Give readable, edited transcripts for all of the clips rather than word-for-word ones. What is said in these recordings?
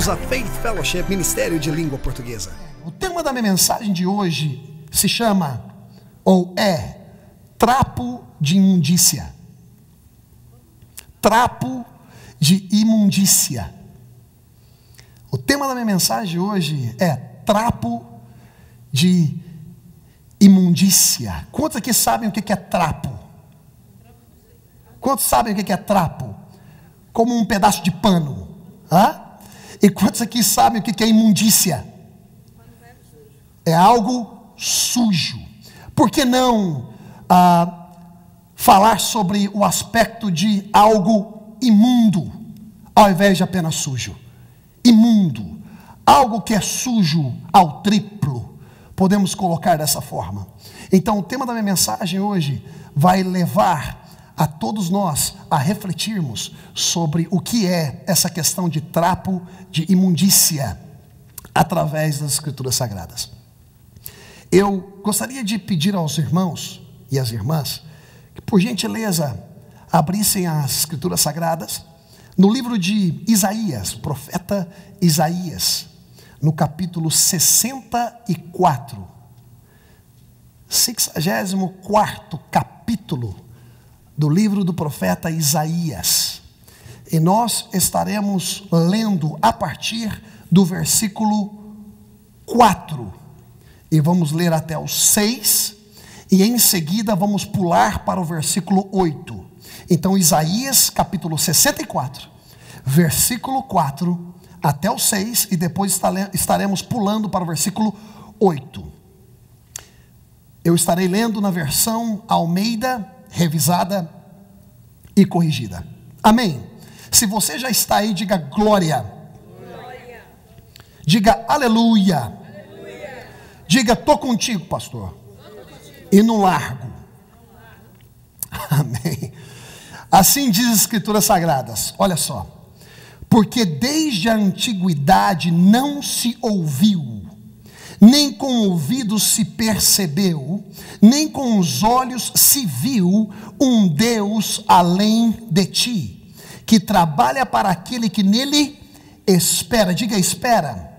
Bem-vindos à Faith Fellowship, Ministério de Língua Portuguesa. O tema da minha mensagem de hoje se chama, ou é, trapo de imundícia. Trapo de imundícia. O tema da minha mensagem hoje é trapo de imundícia. Quantos aqui sabem o que é trapo? Quantos sabem o que é trapo? Como um pedaço de pano. Hã? E quantos aqui sabem o que é imundícia? É algo sujo. Por que não falar sobre o aspecto de algo imundo, ao invés de apenas sujo? Imundo. Algo que é sujo ao triplo. Podemos colocar dessa forma. Então o tema da minha mensagem hoje vai levar a todos nós a refletirmos sobre o que é essa questão de trapo de imundícia através das Escrituras Sagradas. Eu gostaria de pedir aos irmãos e às irmãs que, por gentileza, abrissem as Escrituras Sagradas no livro de Isaías, o profeta Isaías, no capítulo 64, 64º capítulo do livro do profeta Isaías. E nós estaremos lendo a partir do versículo 4. E vamos ler até o 6. E em seguida vamos pular para o versículo 8. Então Isaías capítulo 64, versículo 4 até o 6. E depois estaremos pulando para o versículo 8. Eu estarei lendo na versão Almeida revisada e corrigida. Amém. Se você já está aí, diga glória. Glória. Diga aleluia. Aleluia. Diga tô contigo, pastor. E não largo. Amém. Assim diz as Escrituras Sagradas. Olha só. Porque desde a antiguidade não se ouviu, nem com o ouvido se percebeu, nem com os olhos se viu um Deus além de ti, que trabalha para aquele que nele espera. Diga espera.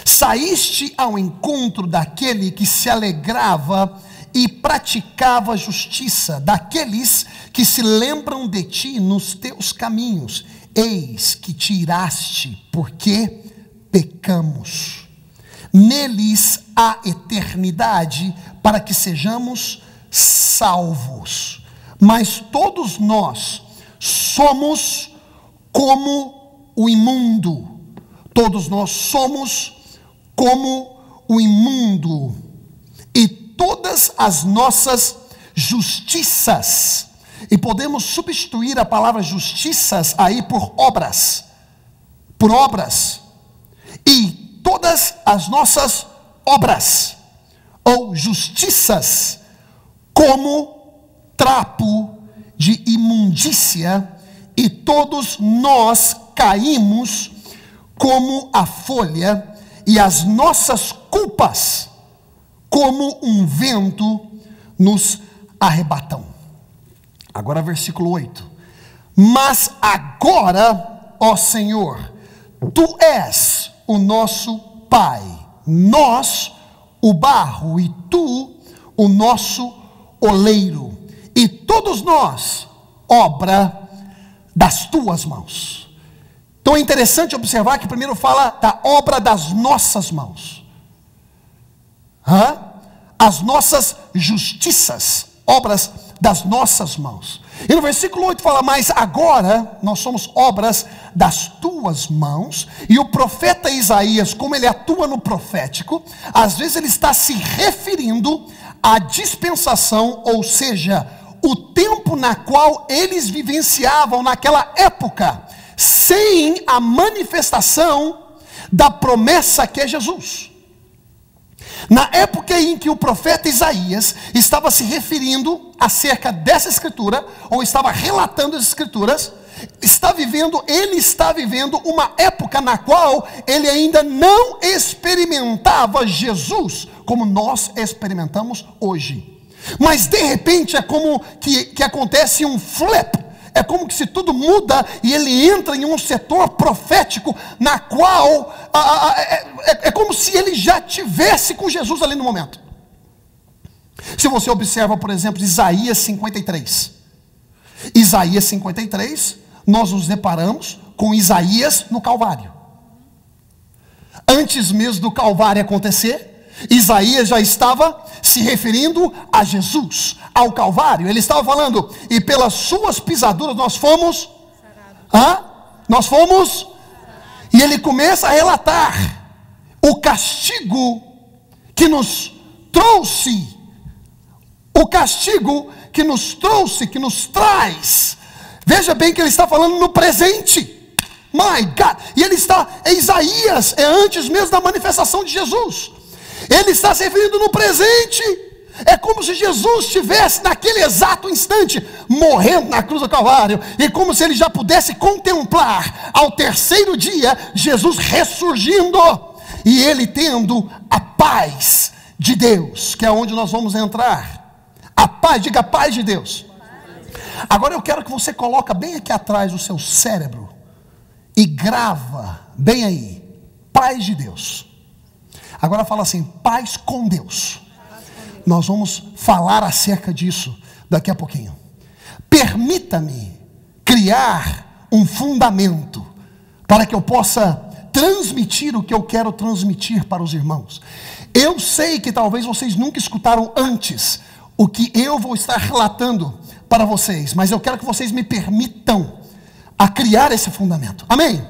Saíste ao encontro daquele que se alegrava e praticava justiça, daqueles que se lembram de ti nos teus caminhos. Eis que te iraste, porque pecamos. Neles há eternidade para que sejamos salvos. Mas todos nós somos como o imundo. Todos nós somos como o imundo. E todas as nossas justiças, e podemos substituir a palavra justiças aí por obras. Por obras. E todas as nossas obras ou justiças como trapo de imundícia, e todos nós caímos como a folha, e as nossas culpas como um vento nos arrebatam. Agora versículo 8. Mas agora, ó Senhor, tu és o nosso Pai, nós o barro e tu o nosso oleiro, e todos nós obra das tuas mãos. Então é interessante observar que primeiro fala da obra das nossas mãos. As nossas justiças, obras das nossas mãos. E no versículo 8 fala, mas agora nós somos obras das tuas mãos. E o profeta Isaías, como ele atua no profético, às vezes ele está se referindo à dispensação, ou seja, o tempo na qual eles vivenciavam naquela época, sem a manifestação da promessa que é Jesus. Na época em que o profeta Isaías estava se referindo acerca dessa escritura, ou estava relatando as escrituras, ele está vivendo uma época na qual ele ainda não experimentava Jesus, como nós experimentamos hoje. Mas de repente é como que acontece um flip, é como que se tudo muda e ele entra em um setor profético na qual é como se ele já tivesse com Jesus ali no momento. Se você observa, por exemplo, Isaías 53. Isaías 53, nós nos deparamos com Isaías no Calvário. Antes mesmo do Calvário acontecer, Isaías já estava se referindo a Jesus, ao Calvário. Ele estava falando, e pelas suas pisaduras nós fomos, nós fomos, e ele começa a relatar o castigo que nos trouxe, que nos traz. Veja bem que ele está falando no presente. My God, e ele está, Isaías é antes mesmo da manifestação de Jesus. Ele está se referindo no presente. É como se Jesus estivesse naquele exato instante morrendo na cruz do Calvário, e como se ele já pudesse contemplar ao terceiro dia Jesus ressurgindo, e ele tendo a paz de Deus, que é onde nós vamos entrar. A paz, diga paz de Deus. Agora eu quero que você coloque bem aqui atrás do seu cérebro e grava bem aí, paz de Deus. Agora fala assim, paz com Deus. Nós vamos falar acerca disso daqui a pouquinho. Permita-me criar um fundamento para que eu possa transmitir o que eu quero transmitir para os irmãos. Eu sei que talvez vocês nunca escutaram antes o que eu vou estar relatando para vocês, mas eu quero que vocês me permitam a criar esse fundamento. Amém?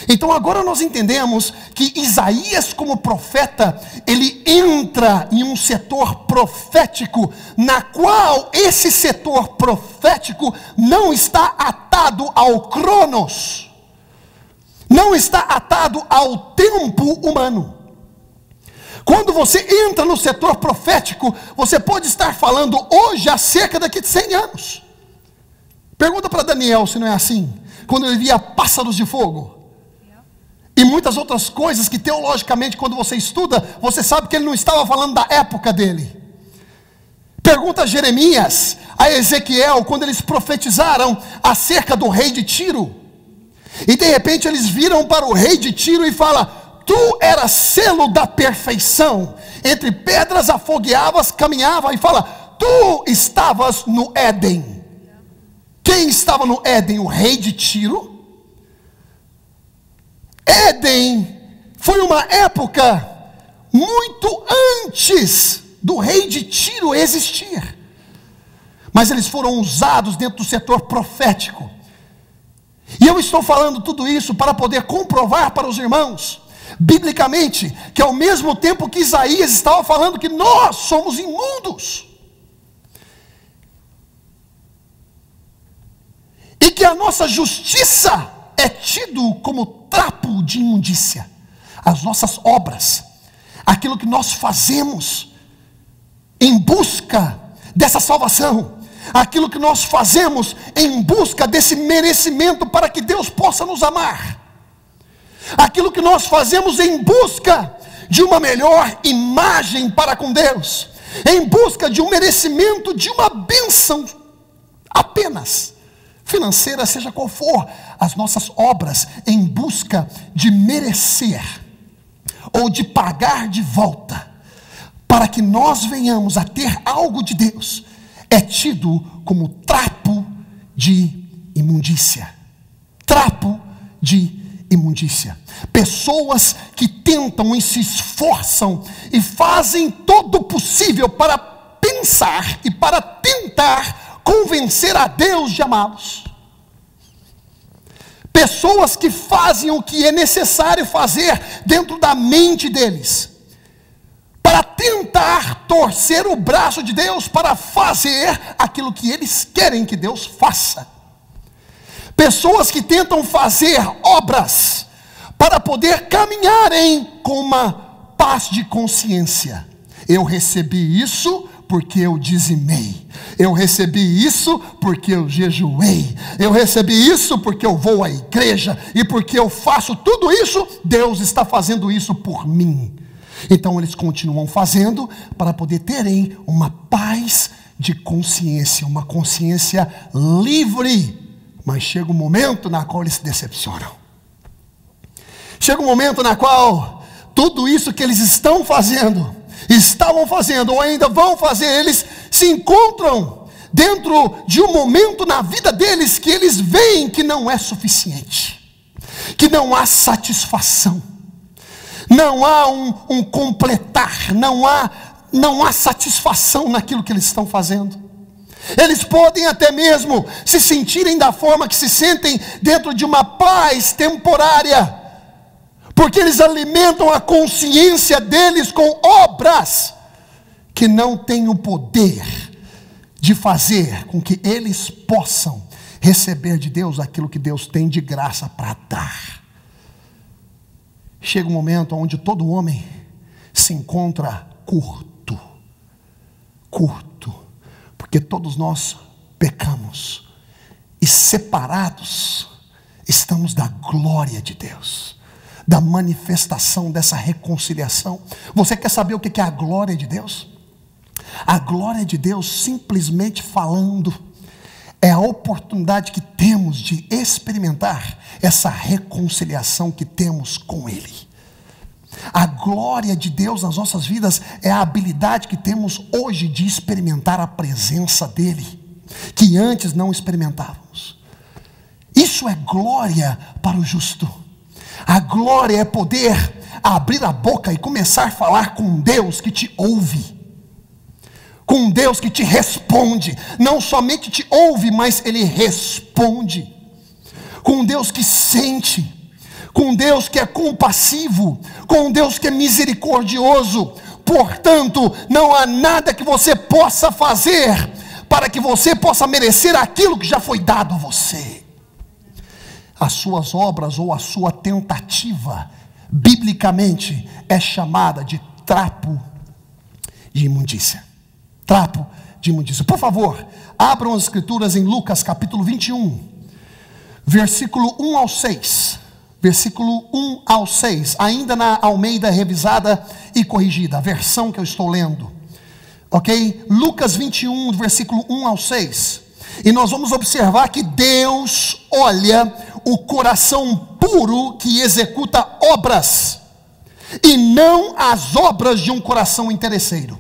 Então agora nós entendemos que Isaías, como profeta, ele entra em um setor profético, na qual esse setor profético não está atado ao cronos, não está atado ao tempo humano. Quando você entra no setor profético, você pode estar falando hoje acerca daqui de 100 anos. Pergunta para Daniel se não é assim, quando ele via pássaros de fogo. E muitas outras coisas que teologicamente, quando você estuda, você sabe que ele não estava falando da época dele. Pergunta a Jeremias, a Ezequiel, quando eles profetizaram acerca do rei de Tiro. E de repente eles viram para o rei de Tiro e falam: tu eras selo da perfeição, entre pedras afogueavas, caminhava, e fala: tu estavas no Éden. Quem estava no Éden? O rei de Tiro. Éden foi uma época muito antes do rei de Tiro existir, mas eles foram usados dentro do setor profético. E eu estou falando tudo isso para poder comprovar para os irmãos, biblicamente, que ao mesmo tempo que Isaías estava falando que nós somos imundos, e que a nossa justiça é tido como trapo de imundícia, as nossas obras, aquilo que nós fazemos em busca dessa salvação, aquilo que nós fazemos em busca desse merecimento para que Deus possa nos amar, aquilo que nós fazemos em busca de uma melhor imagem para com Deus, em busca de um merecimento, de uma bênção apenas financeira, seja qual for, as nossas obras em busca de merecer ou de pagar de volta, para que nós venhamos a ter algo de Deus, é tido como trapo de imundícia. Trapo de imundícia. Pessoas que tentam e se esforçam e fazem todo o possível para pensar e para tentar convencer a Deus de amá-los. Pessoas que fazem o que é necessário fazer dentro da mente deles, para tentar torcer o braço de Deus para fazer aquilo que eles querem que Deus faça. Pessoas que tentam fazer obras para poder caminharem com uma paz de consciência. Eu recebi isso porque eu dizimei, eu recebi isso porque eu jejuei, eu recebi isso porque eu vou à igreja, e porque eu faço tudo isso, Deus está fazendo isso por mim. Então eles continuam fazendo para poder terem uma paz de consciência, uma consciência livre, Mas chega um momento na qual eles se decepcionam. Chega um momento na qual tudo isso que eles estavam fazendo ou ainda vão fazer, eles se encontram dentro de um momento na vida deles que eles veem que não é suficiente, que não há satisfação, não há um completar, não há satisfação naquilo que eles estão fazendo. Eles podem até mesmo se sentirem da forma que se sentem dentro de uma paz temporária, porque eles alimentam a consciência deles com obras que não têm o poder de fazer com que eles possam receber de Deus aquilo que Deus tem de graça para dar. Chega um momento onde todo homem se encontra curto, porque todos nós pecamos e separados estamos da glória de Deus, da manifestação dessa reconciliação. Você quer saber o que é a glória de Deus? A glória de Deus, simplesmente falando, é a oportunidade que temos de experimentar essa reconciliação que temos com Ele. A glória de Deus nas nossas vidas é a habilidade que temos hoje de experimentar a presença dEle, que antes não experimentávamos. Isso é glória para o justo. A glória é poder abrir a boca e começar a falar com Deus que te ouve, com Deus que te responde. Não somente te ouve, mas Ele responde. Com Deus que sente, com Deus que é compassivo, com Deus que é misericordioso. Portanto, não há nada que você possa fazer para que você possa merecer aquilo que já foi dado a você. As suas obras ou a sua tentativa, biblicamente, é chamada de trapo de imundícia. Trapo de imundícia. Por favor, abram as escrituras em Lucas capítulo 21, versículo 1 ao 6. Versículo 1 ao 6, ainda na Almeida revisada e corrigida, a versão que eu estou lendo. Ok? Lucas 21, versículo 1 ao 6. E nós vamos observar que Deus olha o coração puro que executa obras, e não as obras de um coração interesseiro.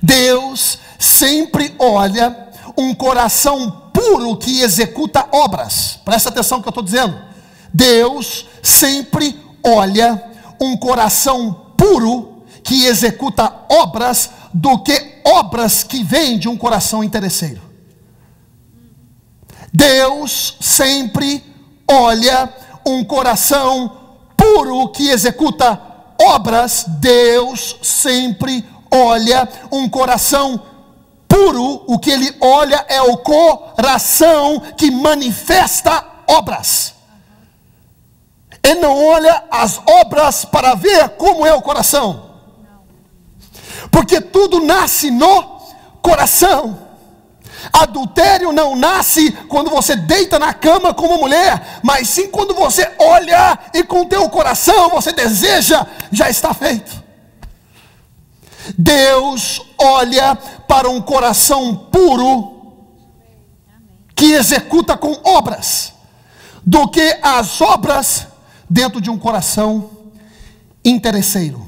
Deus sempre olha um coração puro que executa obras. Presta atenção no que eu estou dizendo. Deus sempre olha um coração puro que executa obras do que obras que vêm de um coração interesseiro. Deus sempre olha um coração puro que executa obras. Deus sempre olha um coração puro. O que Ele olha é o coração que manifesta obras. Ele não olha as obras para ver como é o coração, porque tudo nasce no coração. Adultério não nasce quando você deita na cama com uma mulher, mas sim quando você olha e com teu coração você deseja, já está feito. Deus olha para um coração puro que executa com obras, do que as obras dentro de um coração interesseiro.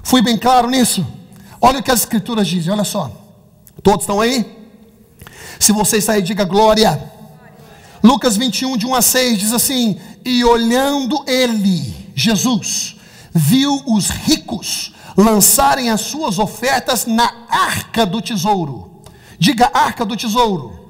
Fui bem claro nisso? Olha o que as escrituras dizem, olha só. Todos estão aí? Se você está aí, diga glória. Lucas 21, de 1 a 6, diz assim: e olhando ele, Jesus, viu os ricos lançarem as suas ofertas na arca do tesouro. Diga arca do tesouro.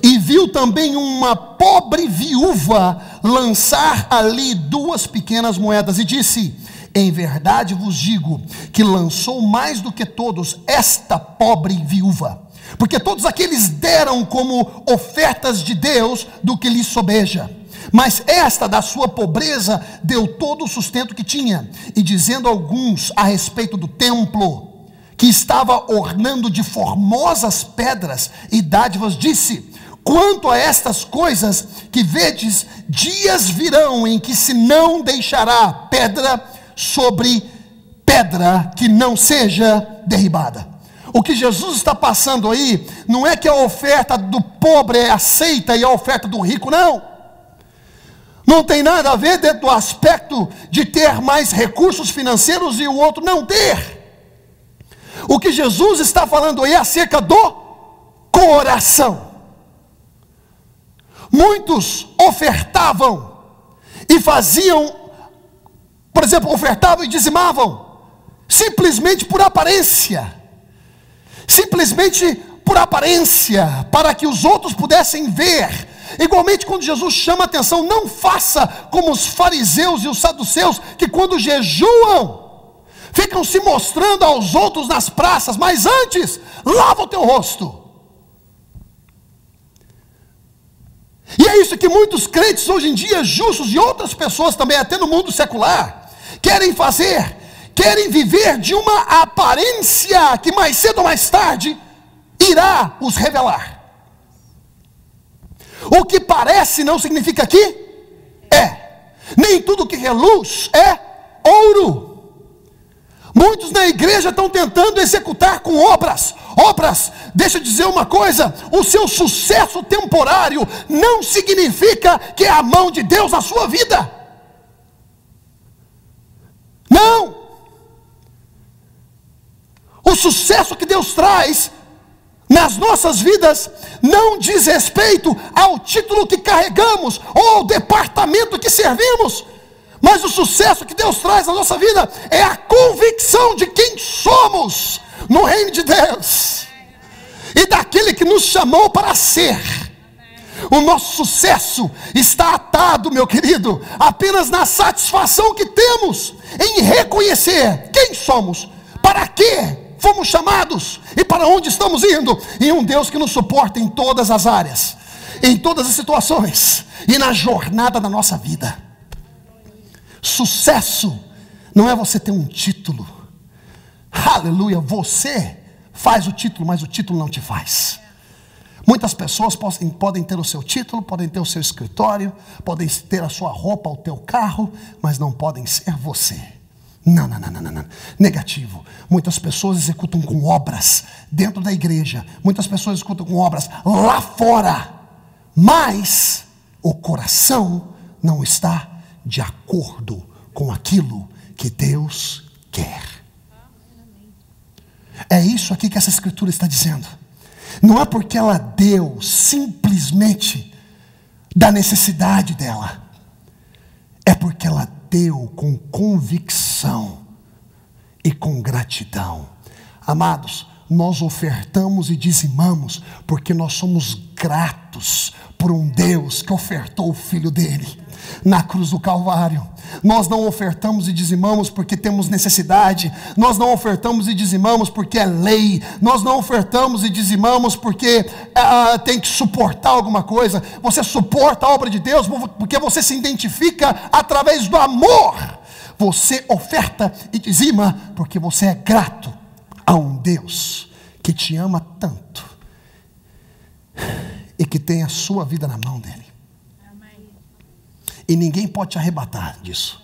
E viu também uma pobre viúva lançar ali 2 pequenas moedas, e disse: em verdade vos digo que lançou mais do que todos esta pobre viúva, porque todos aqueles deram como ofertas de Deus do que lhes sobeja, mas esta da sua pobreza deu todo o sustento que tinha. E dizendo alguns a respeito do templo, que estava ornando de formosas pedras e dádivas, disse: quanto a estas coisas que vedes, dias virão em que se não deixará pedra sobre pedra que não seja derribada. O que Jesus está passando aí, não é que a oferta do pobre é aceita e a oferta do rico não. Não tem nada a ver dentro do aspecto de ter mais recursos financeiros e o outro não ter. O que Jesus está falando aí é acerca do coração. Muitos ofertavam e faziam, por exemplo, ofertavam e dizimavam, simplesmente por aparência. Simplesmente por aparência, para que os outros pudessem ver. Igualmente, quando Jesus chama a atenção, não faça como os fariseus e os saduceus, que quando jejuam, ficam se mostrando aos outros nas praças, mas antes, lava o teu rosto. E é isso que muitos crentes hoje em dia, justos e outras pessoas também, até no mundo secular, querem fazer. Querem viver de uma aparência que mais cedo ou mais tarde irá os revelar. O que parece não significa que é. Nem tudo que reluz é ouro. Muitos na igreja estão tentando executar com obras. Deixa eu dizer uma coisa: o seu sucesso temporário não significa que é a mão de Deus na sua vida. Não. O sucesso que Deus traz nas nossas vidas não diz respeito ao título que carregamos ou ao departamento que servimos, mas o sucesso que Deus traz na nossa vida é a convicção de quem somos no reino de Deus e daquele que nos chamou para ser. O nosso sucesso está atado, meu querido, apenas na satisfação que temos em reconhecer quem somos, para quê fomos chamados e para onde estamos indo, em um Deus que nos suporta em todas as áreas, em todas as situações e na jornada da nossa vida. Sucesso não é você ter um título. Aleluia, você faz o título, mas o título não te faz. Muitas pessoas podem ter o seu título, podem ter o seu escritório, podem ter a sua roupa, o teu carro, mas não podem ser você. Não. Negativo. Muitas pessoas executam com obras dentro da igreja. Muitas pessoas executam com obras lá fora. Mas o coração não está de acordo com aquilo que Deus quer. É isso aqui que essa escritura está dizendo. Não é porque ela deu simplesmente da necessidade dela. É porque ela deu com convicção e com gratidão. Amados, nós ofertamos e dizimamos porque nós somos gratos por um Deus que ofertou o Filho dele na cruz do Calvário. Nós não ofertamos e dizimamos porque temos necessidade. Nós não ofertamos e dizimamos porque é lei. Nós não ofertamos e dizimamos porque tem que suportar alguma coisa. Você suporta a obra de Deus porque você se identifica através do amor. Você oferta e dizima porque você é grato a um Deus que te ama tanto e que tem a sua vida na mão dele. E ninguém pode te arrebatar disso.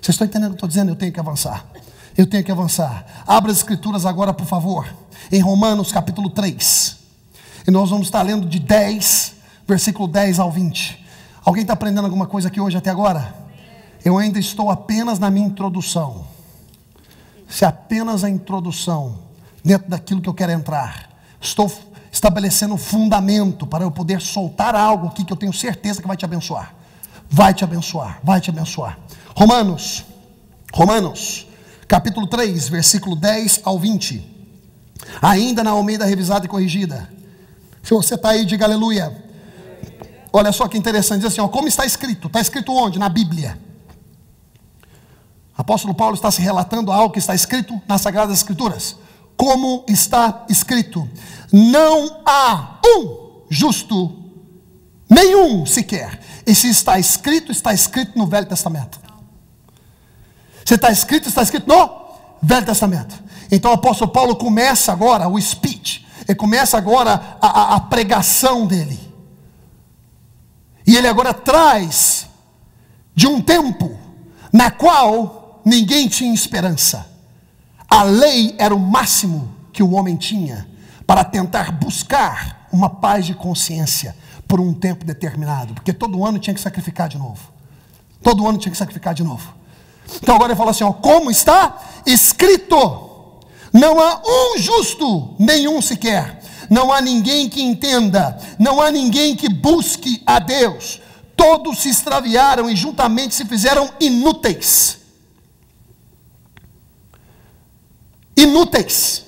Vocês estão entendendo o que eu estou dizendo? Eu tenho que avançar. Abra as escrituras agora, por favor, em Romanos capítulo 3. E nós vamos estar lendo de 10, versículo 10 ao 20. Alguém está aprendendo alguma coisa aqui hoje até agora? Eu ainda estou apenas na minha introdução. Se apenas a introdução, dentro daquilo que eu quero entrar. Estou estabelecendo um fundamento para eu poder soltar algo aqui que eu tenho certeza que vai te abençoar. Vai te abençoar. Romanos, capítulo 3, versículo 10 ao 20. Ainda na Almeida revisada e corrigida. Se você está aí, diga aleluia. Olha só que interessante, diz assim, como está escrito? Está escrito onde? Na Bíblia. O apóstolo Paulo está se relatando a algo que está escrito nas Sagradas Escrituras. Como está escrito: não há um justo, nenhum sequer. E se está escrito no Velho Testamento. Se está escrito no Velho Testamento. Então o apóstolo Paulo começa agora o speech. Ele começa agora a pregação dele. E ele agora traz de um tempo na qual ninguém tinha esperança. A lei era o máximo que o homem tinha para tentar buscar uma paz de consciência por um tempo determinado, porque todo ano tinha que sacrificar de novo. Todo ano tinha que sacrificar de novo. Então agora ele fala assim, ó, como está escrito, não há um justo, nenhum sequer. Não há ninguém que entenda, não há ninguém que busque a Deus. Todos se extraviaram e juntamente se fizeram inúteis. Inúteis.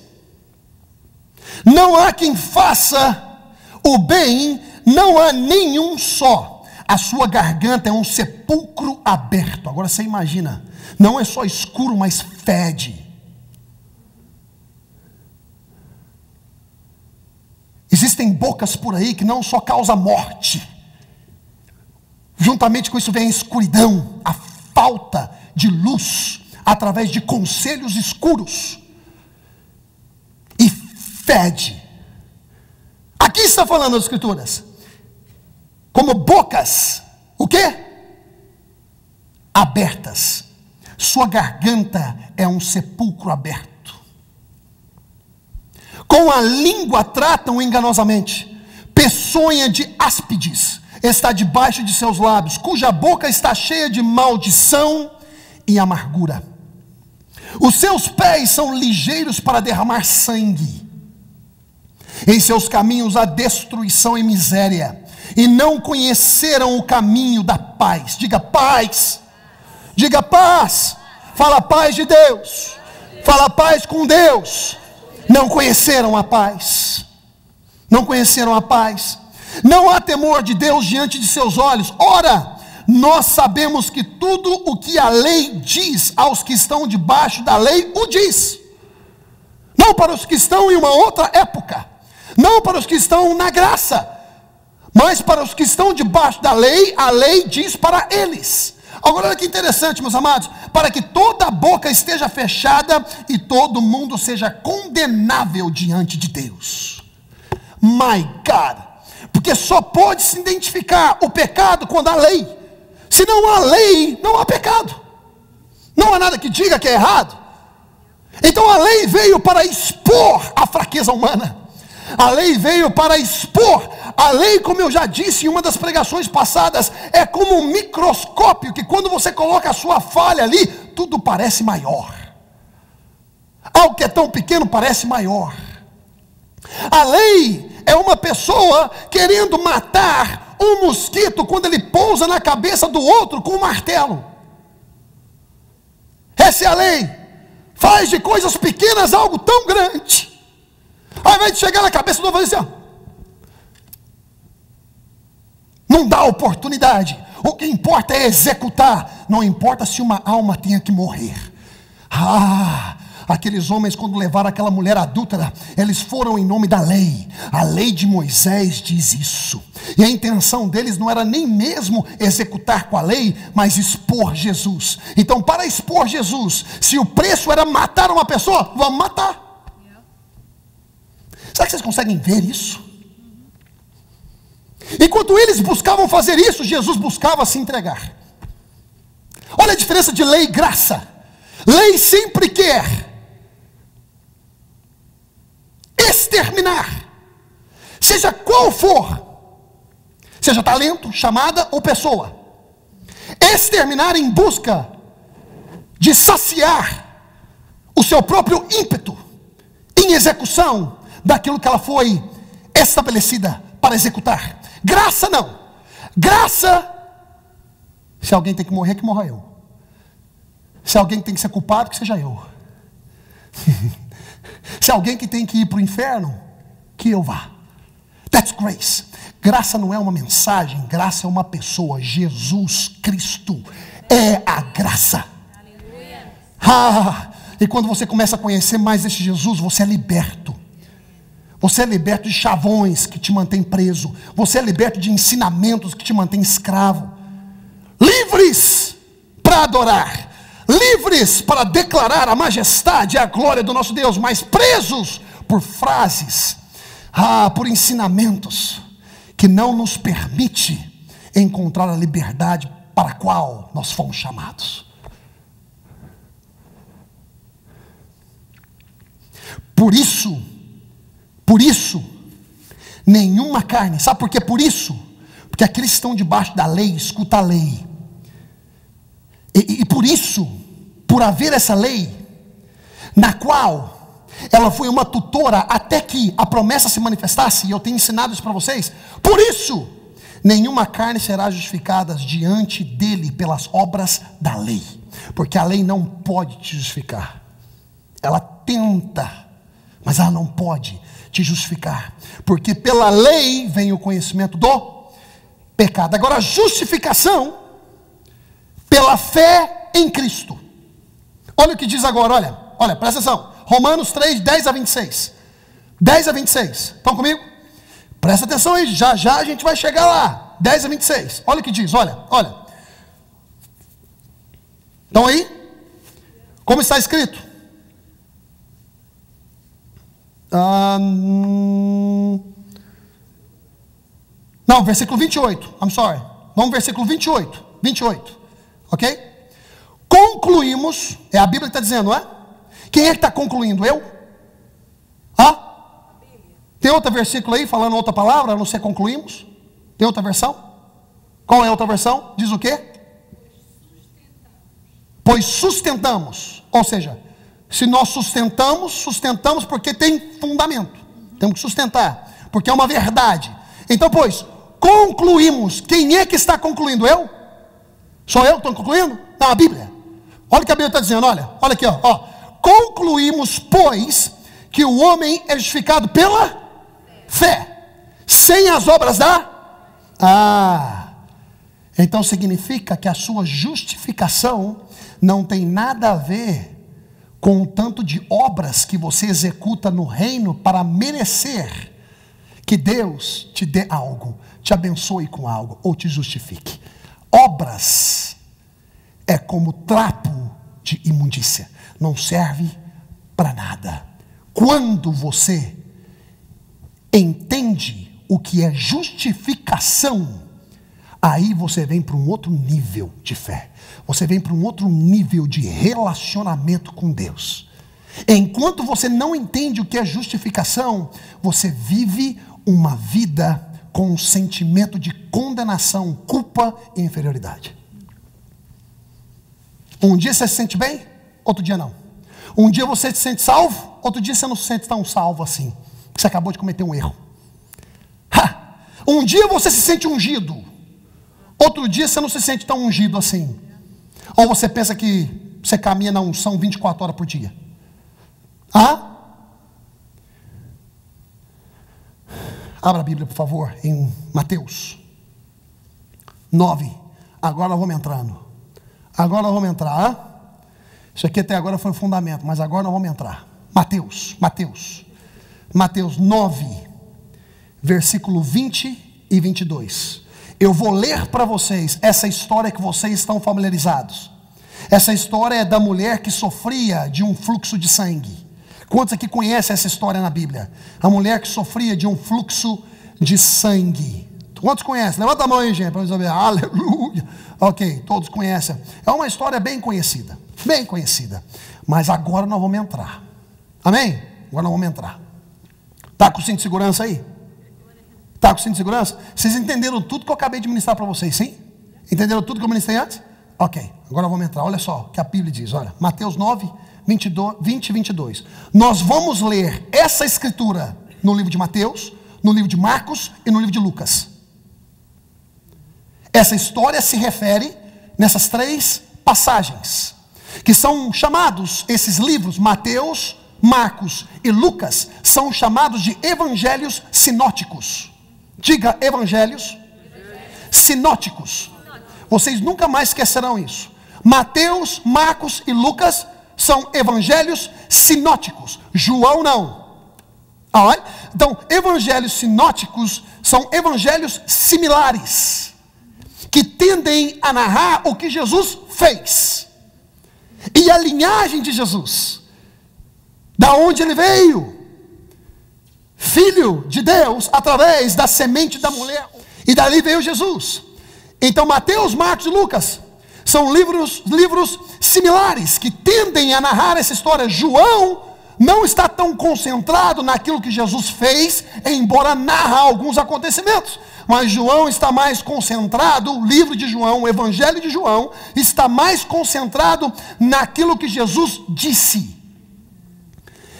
Não há quem faça o bem, não há nenhum só. A sua garganta é um sepulcro aberto. Agora você imagina, não é só escuro, mas fede. Existem bocas por aí que não só causam morte. Juntamente com isso vem a escuridão, a falta de luz, através de conselhos escuros. E fede. Aqui está falando as Escrituras. Como bocas, o quê? Abertas. Sua garganta é um sepulcro aberto. Com a língua tratam enganosamente. Peçonha de áspides está debaixo de seus lábios, cuja boca está cheia de maldição e amargura. Os seus pés são ligeiros para derramar sangue. Em seus caminhos há destruição e miséria, e não conheceram o caminho da paz. Diga paz. Diga paz. Fala paz de Deus. Fala paz com Deus. Não conheceram a paz. Não conheceram a paz. Não há temor de Deus diante de seus olhos. Ora, nós sabemos que tudo o que a lei diz aos que estão debaixo da lei, o diz. Não para os que estão em uma outra época. Não para os que estão na graça. Mas para os que estão debaixo da lei, a lei diz para eles. Agora olha que interessante, meus amados. Para que toda a boca esteja fechada e todo mundo seja condenável diante de Deus. My God. Porque só pode se identificar o pecado quando há lei. Se não há lei, não há pecado. Não há nada que diga que é errado. Então a lei veio para expor a fraqueza humana. A lei veio para expor. A lei, como eu já disse em uma das pregações passadas, é como um microscópio que quando você coloca a sua falha ali, tudo parece maior. Algo que é tão pequeno parece maior. A lei é uma pessoa querendo matar um mosquito quando ele pousa na cabeça do outro com um martelo. Essa é a lei. Faz de coisas pequenas algo tão grande. Ao invés de chegar na cabeça do outro, fazer assim, ó. Não dá oportunidade. O que importa é executar. Não importa se uma alma tenha que morrer. Aqueles homens, quando levaram aquela mulher adúltera, eles foram em nome da lei. A lei de Moisés diz isso. E a intenção deles não era nem mesmo executar com a lei, mas expor Jesus. Então, para expor Jesus, se o preço era matar uma pessoa, vamos matar. Será que vocês conseguem ver isso? Enquanto eles buscavam fazer isso, Jesus buscava se entregar. Olha a diferença de lei e graça. Lei sempre quer exterminar, seja qual for, seja talento, chamada ou pessoa. Exterminar em busca de saciar o seu próprio ímpeto em execução daquilo que ela foi estabelecida para executar. Graça não. Graça, se alguém tem que morrer, que morra eu. Se alguém tem que ser culpado, que seja eu. Se alguém que tem que ir para o inferno, que eu vá. That's grace. Graça não é uma mensagem, graça é uma pessoa. Jesus Cristo é a graça. E quando você começa a conhecer mais desse Jesus, você é liberto. Você é liberto de chavões que te mantém preso. Você é liberto de ensinamentos que te mantém escravo. Livres para adorar. Livres para declarar a majestade e a glória do nosso Deus. Mas presos por frases, por ensinamentos que não nos permite encontrar a liberdade para a qual nós fomos chamados. Por isso, nenhuma carne. Sabe por quê? Por isso, porque aqueles que estão debaixo da lei, escuta a lei. E por isso, por haver essa lei, na qual ela foi uma tutora até que a promessa se manifestasse, e eu tenho ensinado isso para vocês, por isso, nenhuma carne será justificada diante dele pelas obras da lei, porque a lei não pode te justificar. Ela tenta, mas ela não pode te justificar, porque pela lei vem o conhecimento do pecado. Agora, a justificação pela fé em Cristo. Olha o que diz agora, olha, presta atenção. Romanos 3, 10 a 26. 10 a 26. Estão comigo? Presta atenção aí, já a gente vai chegar lá. 10 a 26. Olha o que diz, olha. Estão aí? Como está escrito? Não, versículo 28. I'm sorry. Vamos versículo 28. 28. Ok? Concluímos. É a Bíblia que está dizendo, não é? Quem é que está concluindo? Eu? Tem outro versículo aí falando outra palavra, a não ser concluímos? Tem outra versão? Qual é a outra versão? Diz o quê? Pois sustentamos. Ou seja, se nós sustentamos porque tem fundamento. Temos que sustentar, porque é uma verdade. Então, pois, concluímos. Quem é que está concluindo? Eu? Sou eu que estou concluindo? Não, a Bíblia. Olha o que a Bíblia está dizendo, olha aqui, ó. Concluímos, pois, que o homem é justificado pela fé, sem as obras então significa que a sua justificação não tem nada a ver com o tanto de obras que você executa no reino para merecer que Deus te dê algo, te abençoe com algo ou te justifique. Obras é como trapo de imundícia, não serve para nada. Quando você entende o que é justificação, aí você vem para um outro nível de fé. Você vem para um outro nível de relacionamento com Deus. Enquanto você não entende o que é justificação, você vive uma vida com um sentimento de condenação, culpa e inferioridade. Um dia você se sente bem, outro dia não. Um dia você se sente salvo, outro dia você não se sente tão salvo assim. Você acabou de cometer um erro. Um dia você se sente ungido, outro dia você não se sente tão ungido assim. Ou você pensa que você caminha na unção 24 horas por dia. Abra a Bíblia, por favor, em Mateus 9. Agora nós vamos entrar. Isso aqui até agora foi o fundamento, mas agora nós vamos entrar. Mateus 9, versículo 20 e 22. Eu vou ler para vocês essa história que vocês estão familiarizados. Essa história é da mulher que sofria de um fluxo de sangue. Quantos aqui conhecem essa história na Bíblia? A mulher que sofria de um fluxo de sangue. Quantos conhecem? Levanta a mão aí, gente, para saber. Aleluia. Ok, todos conhecem. É uma história bem conhecida. Bem conhecida. Mas agora nós vamos entrar. Amém? Agora nós vamos entrar. Está com o cinto de segurança aí? Está com o cinto de segurança? Vocês entenderam tudo que eu acabei de ministrar para vocês, sim? Entenderam tudo que eu ministrei antes? Ok, agora vamos entrar. Olha só o que a Bíblia diz. Olha, Mateus 9, 20 e 22. Nós vamos ler essa escritura no livro de Mateus, no livro de Marcos e no livro de Lucas. Essa história se refere nessas três passagens, que são chamados, esses livros, Mateus, Marcos e Lucas, são chamados de evangelhos sinóticos. Diga evangelhos sinóticos. Vocês nunca mais esquecerão isso. Mateus, Marcos e Lucas são evangelhos sinóticos. João não. Então, evangelhos sinóticos são evangelhos similares, que tendem a narrar o que Jesus fez e a linhagem de Jesus, da onde ele veio, filho de Deus, através da semente da mulher, e dali veio Jesus. Então Mateus, Marcos e Lucas são livros similares, que tendem a narrar essa história. João não está tão concentrado naquilo que Jesus fez, embora narra alguns acontecimentos. Mas João está mais concentrado, o livro de João, o Evangelho de João, está mais concentrado naquilo que Jesus disse.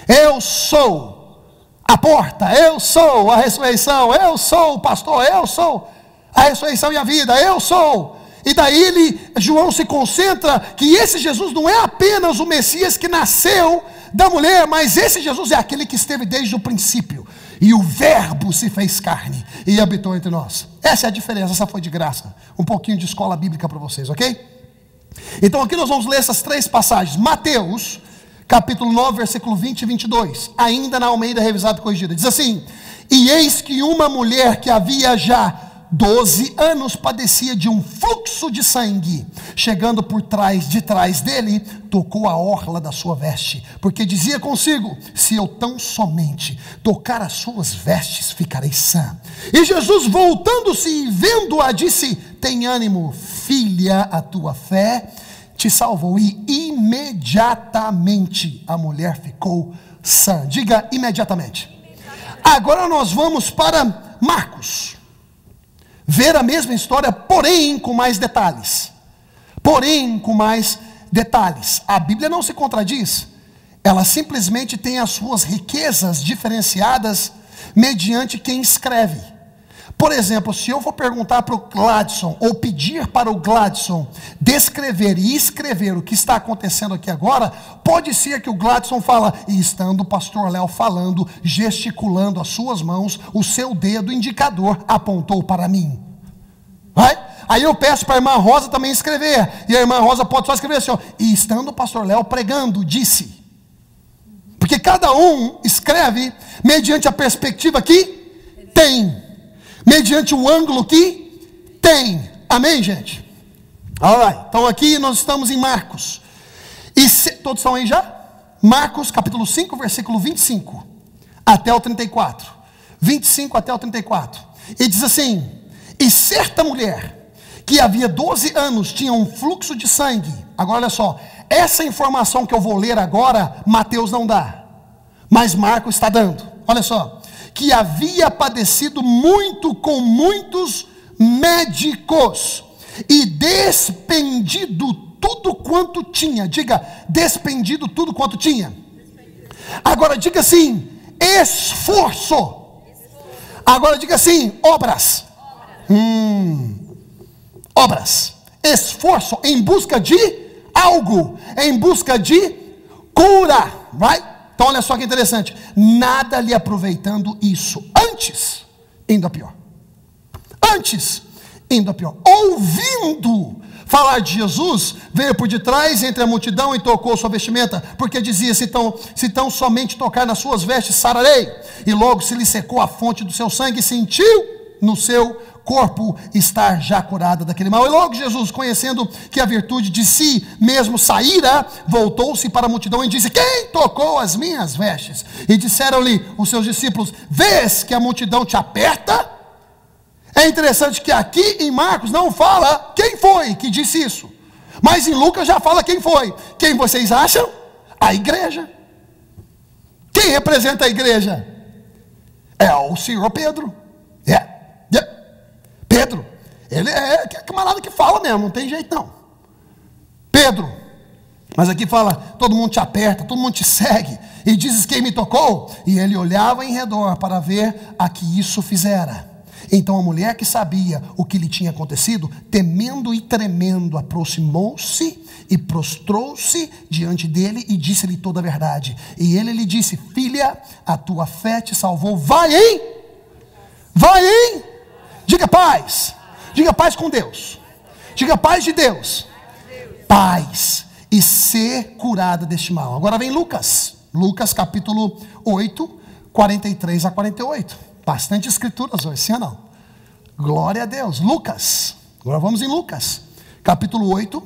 Eu sou a porta, eu sou a ressurreição, eu sou o pastor, eu sou a ressurreição e a vida, eu sou. E daí João se concentra que esse Jesus não é apenas o Messias que nasceu da mulher, mas esse Jesus é aquele que esteve desde o princípio. E o verbo se fez carne e habitou entre nós. Essa é a diferença, essa foi de graça. Um pouquinho de escola bíblica para vocês, ok? Então aqui nós vamos ler essas 3 passagens. Mateus, capítulo 9, versículo 20 e 22. Ainda na Almeida Revisada e Corrigida. Diz assim: e eis que uma mulher que havia já 12 anos padecia de um fluxo de sangue, chegando por de trás dele, tocou a orla da sua veste, porque dizia consigo: se eu tão somente tocar as suas vestes, ficarei sã. E Jesus, voltando-se e vendo-a, disse: tem ânimo, filha, a tua fé te salvou. E imediatamente a mulher ficou sã. Diga imediatamente. Agora nós vamos para Marcos, ver a mesma história, porém com mais detalhes. A Bíblia não se contradiz. Ela simplesmente tem as suas riquezas diferenciadas mediante quem escreve. Por exemplo, se eu for perguntar para o Gladson, ou pedir para o Gladson descrever e escrever o que está acontecendo aqui agora, pode ser que o Gladson fala: e estando o pastor Léo falando, gesticulando as suas mãos, o seu dedo indicador apontou para mim. Vai? Aí eu peço para a irmã Rosa também escrever, e a irmã Rosa pode só escrever assim, ó: e estando o pastor Léo pregando, disse. Porque cada um escreve mediante a perspectiva que tem, mediante o ângulo que tem. Amém, gente? Alright. Então aqui nós estamos em Marcos. Todos estão aí já? Marcos capítulo 5, versículo 25 até o 34. 25 até o 34. E diz assim: e certa mulher que havia 12 anos tinha um fluxo de sangue. Agora olha só, essa informação que eu vou ler agora, Mateus não dá, mas Marcos está dando. Olha só: que havia padecido muito com muitos médicos e despendido tudo quanto tinha. Diga, despendido tudo quanto tinha. Agora diga assim: esforço. Agora diga assim: obras. Obras. Esforço em busca de algo, em busca de cura, right? Então olha só que interessante: nada lhe aproveitando isso, antes indo a pior. Ouvindo falar de Jesus, veio por detrás entre a multidão e tocou sua vestimenta, porque dizia: se tão somente tocar nas suas vestes, sararei. E logo se lhe secou a fonte do seu sangue, e sentiu no seu corpo estar já curada daquele mal. E logo Jesus, conhecendo que a virtude de si mesmo saíra, voltou-se para a multidão e disse: quem tocou as minhas vestes? E disseram-lhe os seus discípulos: vês que a multidão te aperta? É interessante que aqui em Marcos não fala quem foi que disse isso, mas em Lucas já fala quem foi. Quem vocês acham? A igreja. Quem representa a igreja? É o senhor Pedro. Pedro, ele é camarada que fala mesmo, não tem jeito não. Pedro, mas aqui fala: todo mundo te aperta, todo mundo te segue, e dizes: quem me tocou? E ele olhava em redor para ver a que isso fizera. Então a mulher, que sabia o que lhe tinha acontecido, temendo e tremendo, aproximou-se e prostrou-se diante dele e disse-lhe toda a verdade. E ele lhe disse: filha, a tua fé te salvou, vai em. Diga paz. Diga paz com Deus. Diga paz de Deus. Paz. E ser curada deste mal. Agora vem Lucas. Lucas capítulo 8, 43 a 48. Bastante escrituras hoje, sim ou não? Glória a Deus. Lucas. Agora vamos em Lucas. Capítulo 8,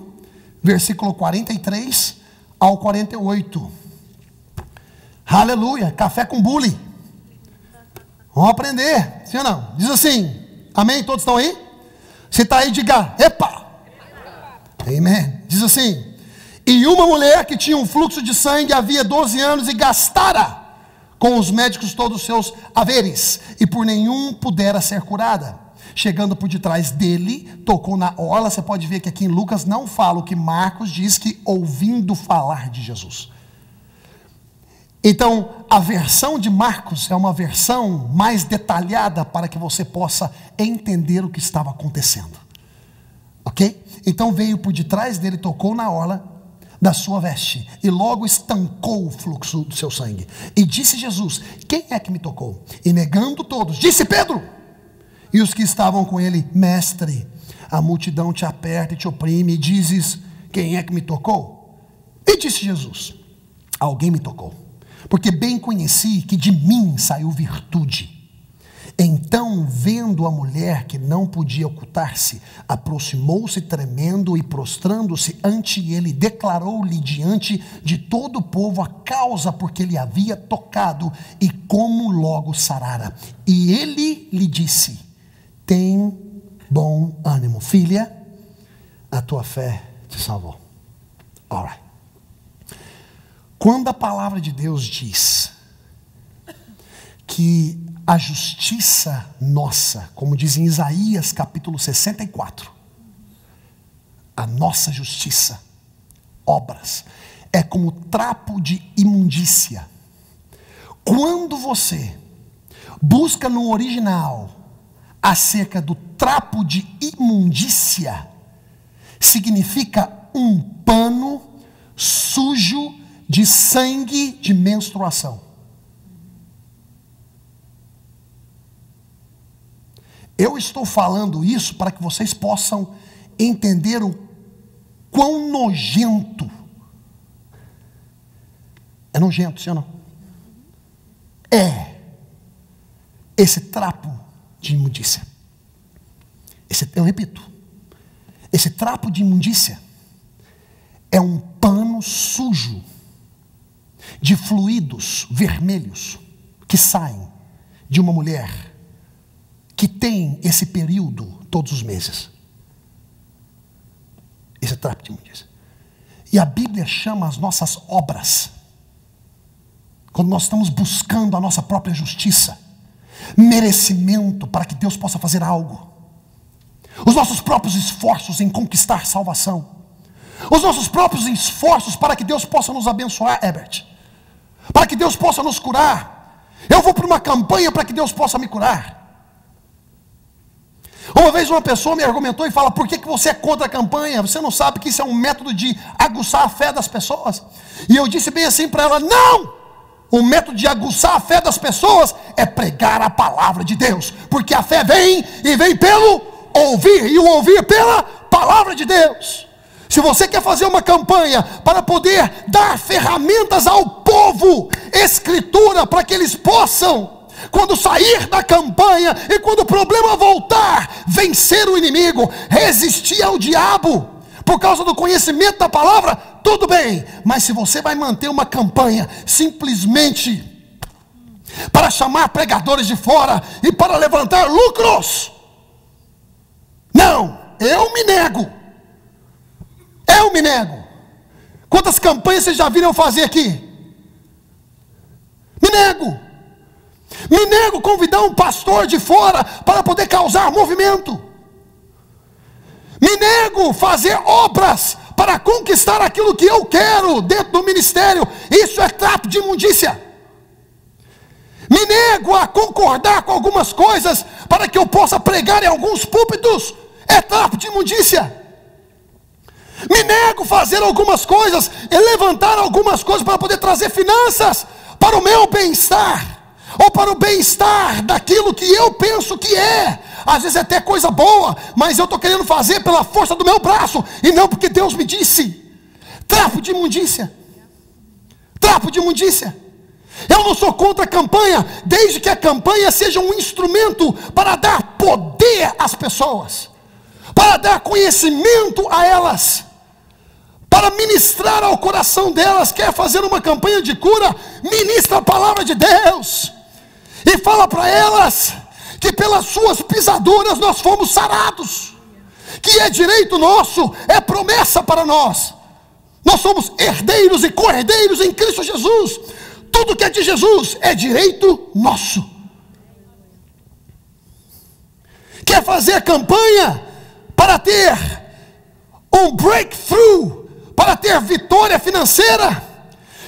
versículo 43 ao 48. Aleluia. Café com bule. Vamos aprender, sim ou não? Diz assim. Amém? Todos estão aí? Se está aí, diga: epa! Amém. Diz assim: E uma mulher que tinha um fluxo de sangue havia 12 anos e gastara com os médicos todos os seus haveres, e por nenhum pudera ser curada. Chegando por detrás dele, tocou na orla. Você pode ver que aqui em Lucas não fala o que Marcos diz, que ouvindo falar de Jesus. Então, a versão de Marcos é uma versão mais detalhada para que você possa entender o que estava acontecendo. Ok? Então veio por detrás dele, tocou na orla da sua veste, e logo estancou o fluxo do seu sangue. E disse Jesus: quem é que me tocou? E negando todos, disse Pedro. E os que estavam com ele: mestre, a multidão te aperta e te oprime, e dizes: quem é que me tocou? E disse Jesus: alguém me tocou, porque bem conheci que de mim saiu virtude. Então, vendo a mulher que não podia ocultar-se, aproximou-se tremendo e prostrando-se ante ele, declarou-lhe diante de todo o povo a causa porque ele havia tocado e como logo sarara. E ele lhe disse: tem bom ânimo, filha, a tua fé te salvou. Alright. Quando a palavra de Deus diz que a justiça nossa, como diz em Isaías capítulo 64, a nossa justiça, obras, é como trapo de imundícia. Quando você busca no original acerca do trapo de imundícia, significa um pano sujo de sangue de menstruação. Eu estou falando isso para que vocês possam entender o quão nojento. É nojento, sim ou não? É esse trapo de imundícia. Eu repito, esse trapo de imundícia é um pano sujo de fluidos vermelhos que saem de uma mulher que tem esse período todos os meses. Esse trapo de imundícia. E a Bíblia chama as nossas obras, quando nós estamos buscando a nossa própria justiça, merecimento para que Deus possa fazer algo, os nossos próprios esforços em conquistar salvação, os nossos próprios esforços para que Deus possa nos abençoar, Herbert, para que Deus possa nos curar. Eu vou para uma campanha para que Deus possa me curar. Uma vez uma pessoa me argumentou e fala: por que você é contra a campanha? Você não sabe que isso é um método de aguçar a fé das pessoas? E eu disse bem assim para ela: não! O método de aguçar a fé das pessoas é pregar a palavra de Deus, porque a fé vem e vem pelo ouvir, e o ouvir pela palavra de Deus. Se você quer fazer uma campanha para poder dar ferramentas ao povo, escritura, para que eles possam, quando sair da campanha e quando o problema voltar, vencer o inimigo, resistir ao diabo, por causa do conhecimento da palavra, tudo bem. Mas se você vai manter uma campanha simplesmente para chamar pregadores de fora e para levantar lucros, não, eu me nego. Eu me nego. Quantas campanhas vocês já viram fazer aqui? Me nego. Me nego convidar um pastor de fora para poder causar movimento. Me nego fazer obras para conquistar aquilo que eu quero dentro do ministério. Isso é trapo de imundícia. Me nego a concordar com algumas coisas para que eu possa pregar em alguns púlpitos. É trapo de imundícia. Me nego a fazer algumas coisas e levantar algumas coisas para poder trazer finanças para o meu bem-estar, ou para o bem-estar daquilo que eu penso que é. Às vezes é até coisa boa, mas eu estou querendo fazer pela força do meu braço, e não porque Deus me disse. Trapo de imundícia. Trapo de imundícia. Eu não sou contra a campanha, desde que a campanha seja um instrumento para dar poder às pessoas, para dar conhecimento a elas, para ministrar ao coração delas. Quer fazer uma campanha de cura? Ministra a palavra de Deus e fala para elas que pelas suas pisaduras nós fomos sarados, que é direito nosso, é promessa para nós. Nós somos herdeiros e co-herdeiros em Cristo Jesus. Tudo que é de Jesus é direito nosso. Quer fazer campanha para ter um breakthrough, para ter vitória financeira?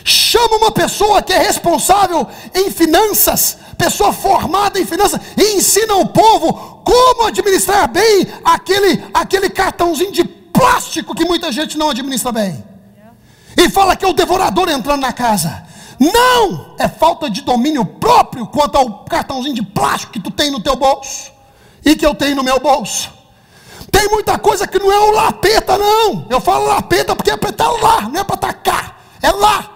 Chama uma pessoa que é responsável em finanças, pessoa formada em finanças, e ensina o povo como administrar bem aquele cartãozinho de plástico que muita gente não administra bem. E fala que é o devorador entrando na casa. Não! É falta de domínio próprio quanto ao cartãozinho de plástico que tu tem no teu bolso e que eu tenho no meu bolso. Tem muita coisa que não é o lapeta, não. Eu falo lapeta porque é para estar lá, não é para estar cá. É lá.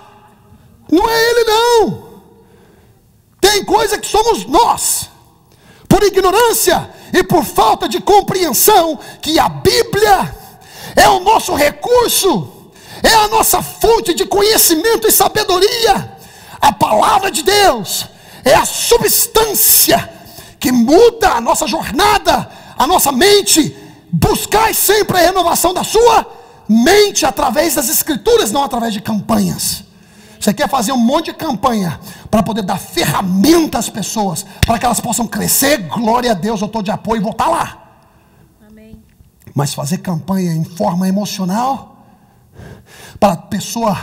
Não é ele, não. Tem coisa que somos nós, por ignorância e por falta de compreensão, que a Bíblia é o nosso recurso, é a nossa fonte de conhecimento e sabedoria. A palavra de Deus é a substância que muda a nossa jornada, a nossa mente. Buscai sempre a renovação da sua mente através das Escrituras, não através de campanhas. Você quer fazer um monte de campanha para poder dar ferramenta às pessoas, para que elas possam crescer? Glória a Deus, eu estou de apoio e vou estar lá. Amém. Mas fazer campanha em forma emocional, para a pessoa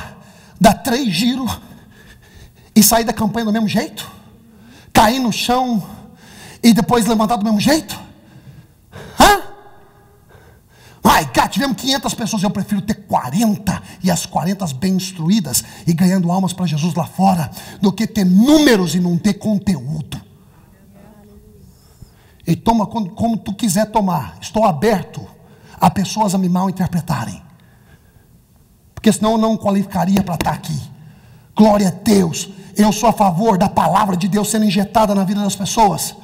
dar 3 giros e sair da campanha do mesmo jeito, cair no chão e depois levantar do mesmo jeito? Ai, cá, tivemos 500 pessoas. Eu prefiro ter 40 e as 40 bem instruídas e ganhando almas para Jesus lá fora, do que ter números e não ter conteúdo. E toma como tu quiser tomar. Estou aberto a pessoas a me mal interpretarem, porque senão eu não qualificaria para estar aqui. Glória a Deus. Eu sou a favor da palavra de Deus sendo injetada na vida das pessoas.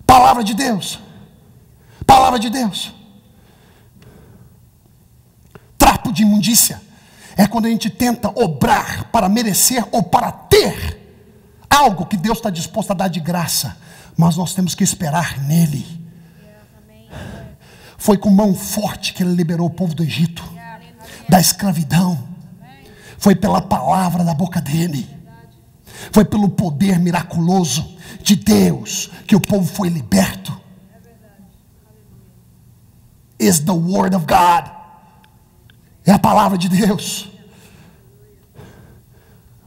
Palavra de Deus. Palavra de Deus. Trapo de imundícia é quando a gente tenta obrar para merecer ou para ter algo que Deus está disposto a dar de graça, mas nós temos que esperar nele. Foi com mão forte que ele liberou o povo do Egito da escravidão. Foi pela palavra da boca dele. Foi pelo poder miraculoso de Deus que o povo foi liberto. Is the word of God. É a palavra de Deus.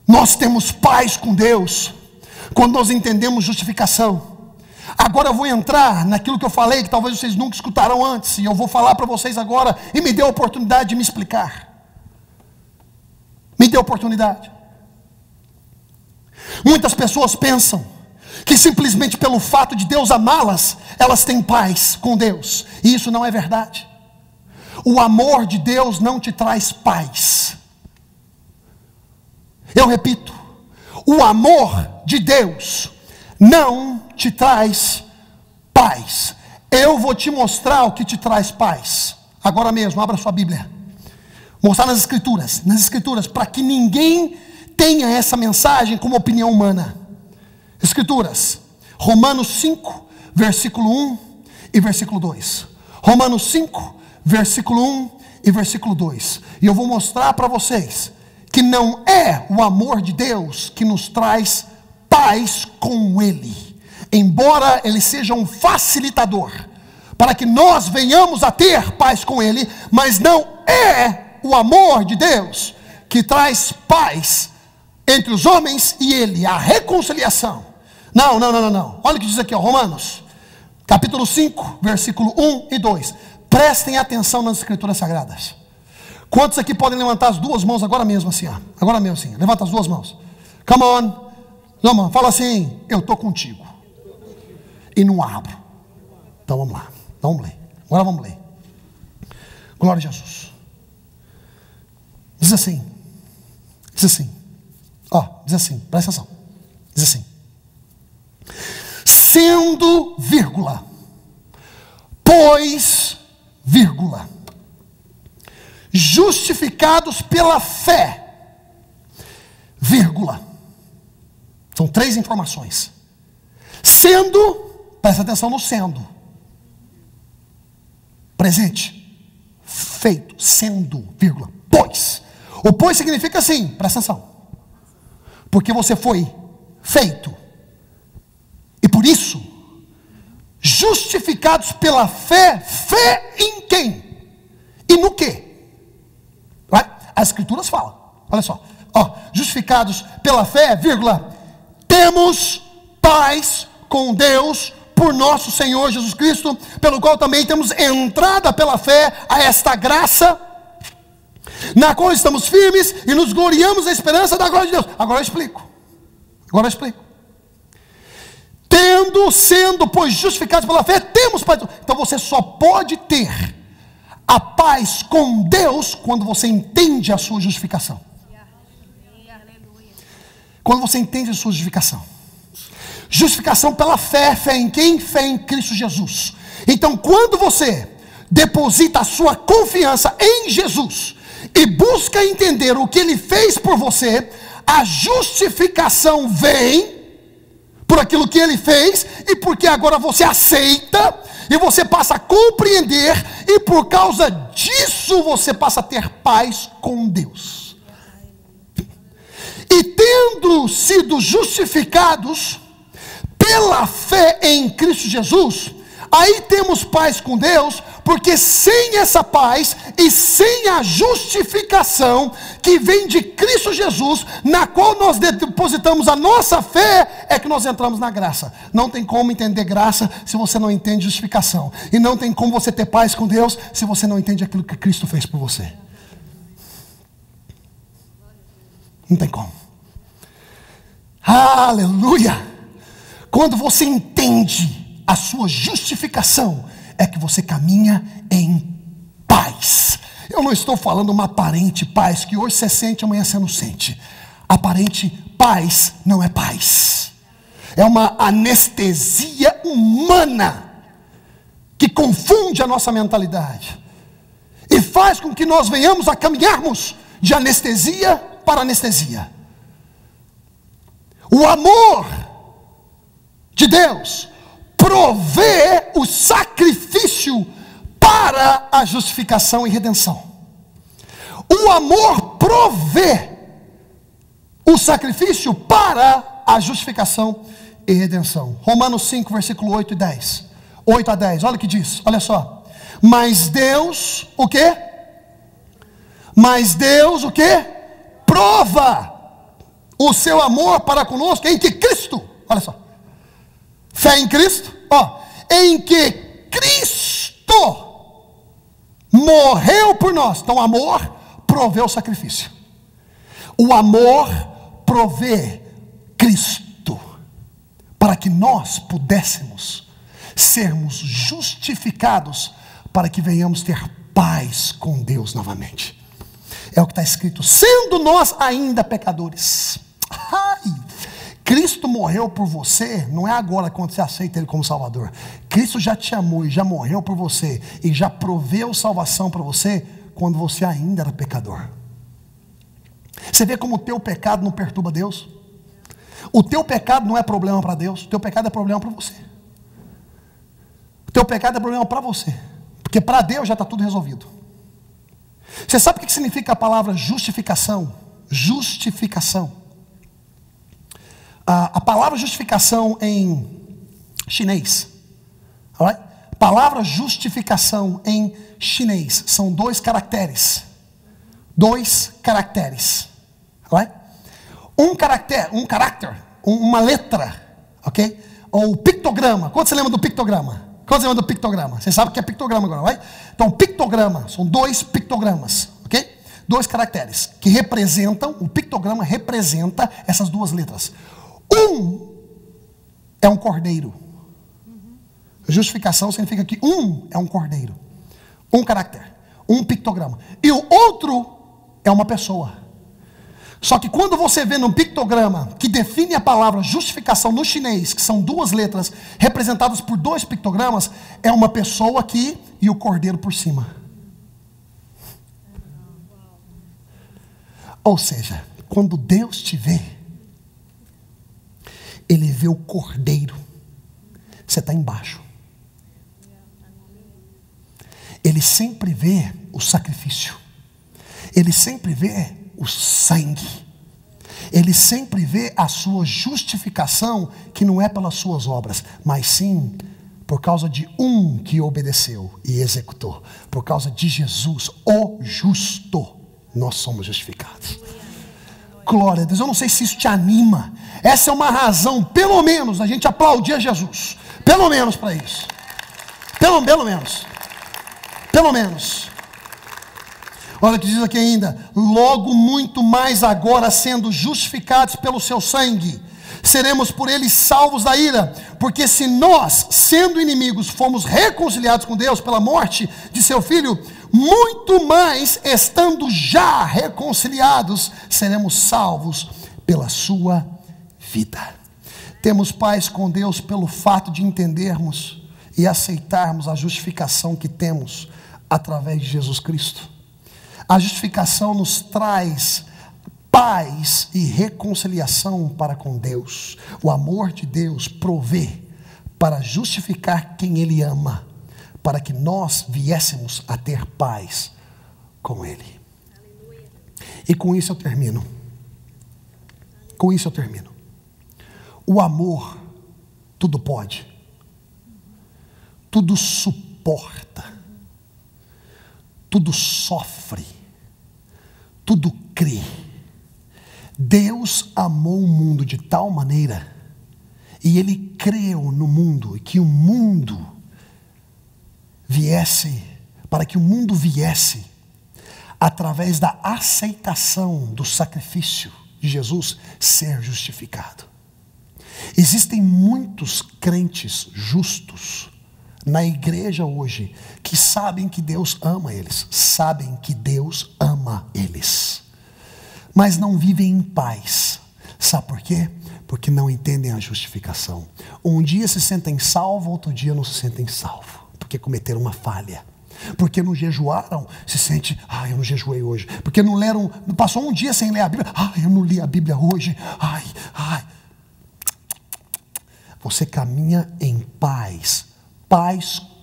Nós temos paz com Deus quando nós entendemos justificação. Agora eu vou entrar naquilo que eu falei, que talvez vocês nunca escutaram antes, e eu vou falar para vocês agora, e me dê a oportunidade de me explicar. Me dê a oportunidade. Muitas pessoas pensam que simplesmente pelo fato de Deus amá-las, elas têm paz com Deus, e isso não é verdade. O amor de Deus não te traz paz. Eu repito, o amor de Deus não te traz paz. Eu vou te mostrar o que te traz paz. Agora mesmo, abra sua Bíblia. Mostrar nas Escrituras, para que ninguém tenha essa mensagem como opinião humana. Escrituras, Romanos 5, versículo 1 e versículo 2. Romanos 5, versículo 1 e versículo 2. E eu vou mostrar para vocês que não é o amor de Deus que nos traz paz com Ele, embora Ele seja um facilitador para que nós venhamos a ter paz com Ele, mas não é o amor de Deus que traz paz entre os homens e Ele, a reconciliação. Não. Olha o que diz aqui, ó, Romanos, capítulo 5, versículo 1 e 2. Prestem atenção nas Escrituras Sagradas. Quantos aqui podem levantar as duas mãos agora mesmo assim, ó? Agora mesmo assim, levanta as duas mãos. Come on, fala assim, eu estou contigo. E não abro. Então vamos lá, vamos ler. Agora vamos ler. Glória a Jesus. Diz assim, ó, diz assim, presta atenção. Diz assim: sendo, vírgula, pois, vírgula, justificados pela fé, vírgula. São 3 informações. Sendo, presta atenção no sendo. Presente, feito, sendo, vírgula, pois. O pois significa assim, presta atenção. Porque você foi feito. E por isso, justificados pela fé. Fé em quem? E no quê? As escrituras falam. Olha só. Justificados pela fé, vírgula, temos paz com Deus por nosso Senhor Jesus Cristo, pelo qual também temos entrada pela fé a esta graça, na qual estamos firmes e nos gloriamos na esperança da glória de Deus. Agora eu explico. Sendo, pois, justificados pela fé, temos paz. Então você só pode ter a paz com Deus quando você entende a sua justificação. Quando você entende a sua justificação. Justificação pela fé. Fé em quem? Fé em Cristo Jesus. Então quando você deposita a sua confiança em Jesus e busca entender o que Ele fez por você, a justificação vem por aquilo que Ele fez, e porque agora você aceita, e você passa a compreender, e por causa disso você passa a ter paz com Deus. E tendo sido justificados pela fé em Cristo Jesus, aí temos paz com Deus, porque sem essa paz e sem a justificação que vem de Cristo Jesus, na qual nós depositamos a nossa fé, é que nós entramos na graça. Não tem como entender graça se você não entende justificação. E não tem como você ter paz com Deus se você não entende aquilo que Cristo fez por você. Não tem como. Aleluia! Quando você entende a sua justificação, é que você caminha em paz. Eu não estou falando uma aparente paz que hoje você sente, amanhã você não sente. Aparente paz não é paz. É uma anestesia humana que confunde a nossa mentalidade e faz com que nós venhamos a caminharmos de anestesia para anestesia. O amor de Deus provê o sacrifício para a justificação e redenção. O amor provê o sacrifício para a justificação e redenção. Romanos 5, versículo 8 e 10. 8 a 10, olha o que diz, olha só. Mas Deus, o quê? Mas Deus, o quê? Prova o seu amor para conosco em que Cristo, olha só. Fé em Cristo, em que Cristo morreu por nós. Então amor provê o sacrifício. O amor provê Cristo, para que nós pudéssemos sermos justificados, para que venhamos ter paz com Deus novamente. É o que está escrito, sendo nós ainda pecadores. Cristo morreu por você, não é agora quando você aceita Ele como Salvador. Cristo já te amou e já morreu por você, e já proveu salvação para você, quando você ainda era pecador. Você vê como o teu pecado não perturba Deus? O teu pecado não é problema para Deus, o teu pecado é problema para você. O teu pecado é problema para você, porque para Deus já está tudo resolvido. Você sabe o que significa a palavra justificação? Justificação. A palavra justificação em chinês, a palavra justificação em chinês são dois caracteres. Um caráter, uma letra, ok? Ou pictograma. Quando você lembra do pictograma? Você sabe o que é pictograma agora, vai? Então, pictograma, são dois pictogramas, ok? Dois caracteres que representam, o pictograma representa essas duas letras. Um é um cordeiro. Justificação significa que um é um cordeiro. Um caráter, um pictograma. E o outro é uma pessoa. Só que quando você vê num pictograma que define a palavra justificação no chinês, que são duas letras representadas por dois pictogramas, é uma pessoa aqui e o cordeiro por cima. Ou seja, quando Deus te vê, Ele vê o cordeiro, você está embaixo. Ele sempre vê o sacrifício. Ele sempre vê o sangue. Ele sempre vê a sua justificação, que não é pelas suas obras, mas sim por causa de um que obedeceu e executou. Por causa de Jesus, o justo, nós somos justificados. Glória a Deus. Eu não sei se isso te anima. Essa é uma razão, pelo menos, a gente aplaudir a Jesus. Pelo menos para isso. Pelo menos. Pelo menos. Olha o que diz aqui ainda: logo muito mais agora, sendo justificados pelo seu sangue, seremos por ele salvos da ira. Porque se nós, sendo inimigos, fomos reconciliados com Deus pela morte de seu Filho, muito mais, estando já reconciliados, seremos salvos pela sua vida. Temos paz com Deus pelo fato de entendermos e aceitarmos a justificação que temos através de Jesus Cristo. A justificação nos traz paz e reconciliação para com Deus. O amor de Deus provê para justificar quem Ele ama, para que nós viéssemos a ter paz com Ele. E com isso eu termino. O amor tudo pode, tudo suporta, tudo sofre, tudo crê. Deus amou o mundo de tal maneira, e Ele creu no mundo, e que o mundo viesse, para que o mundo viesse, através da aceitação do sacrifício de Jesus, ser justificado. Existem muitos crentes justos na igreja hoje, que sabem que Deus ama eles, mas não vivem em paz. Sabe por quê? Porque não entendem a justificação. Um dia se sentem salvos, outro dia não se sentem salvos, porque cometeram uma falha. Porque não jejuaram, se sente, eu não jejuei hoje. Porque não leram, passou um dia sem ler a Bíblia, eu não li a Bíblia hoje, Você caminha em paz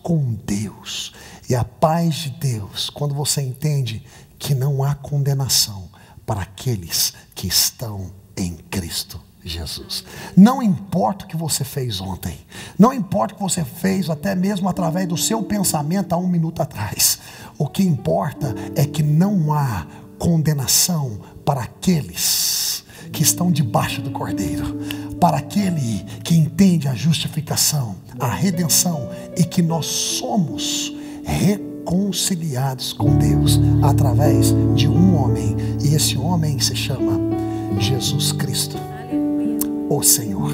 com Deus. E a paz de Deus, quando você entende que não há condenação para aqueles que estão em Cristo Jesus. Não importa o que você fez ontem, não importa o que você fez até mesmo através do seu pensamento há um minuto atrás. O que importa é que não há condenação para aqueles que estão debaixo do Cordeiro, para aquele que entende a justificação, a redenção, e que nós somos reconciliados com Deus através de um homem, e esse homem se chama Jesus Cristo, o Senhor.